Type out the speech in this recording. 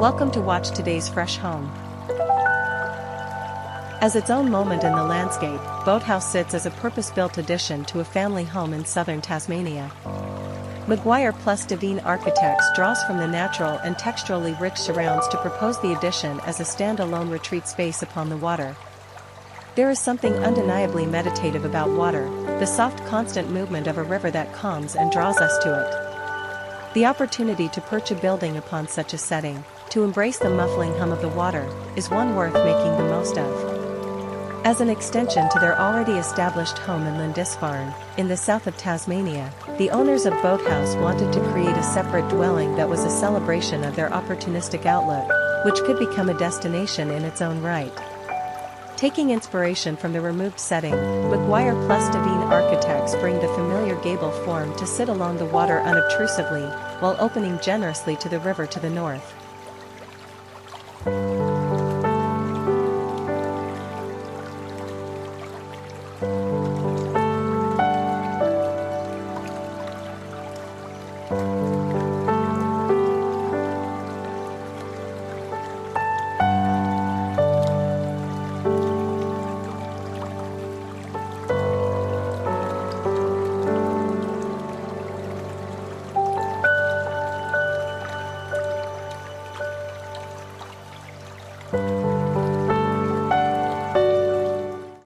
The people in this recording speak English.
Welcome to watch today's fresh home. As its own moment in the landscape, Boathouse sits as a purpose-built addition to a family home in southern Tasmania. Maguire Devine Architects draws from the natural and texturally rich surrounds to propose the addition as a standalone retreat space upon the water. There is something undeniably meditative about water, the soft constant movement of a river that calms and draws us to it. The opportunity to perch a building upon such a setting, to embrace the muffling hum of the water, is one worth making the most of. As an extension to their already established home in Lindisfarne, in the south of Tasmania, the owners of Boathouse wanted to create a separate dwelling that was a celebration of their opportunistic outlook, which could become a destination in its own right. Taking inspiration from the removed setting, Maguire Devine Architects bring the familiar gable form to sit along the water unobtrusively, while opening generously to the river to the north.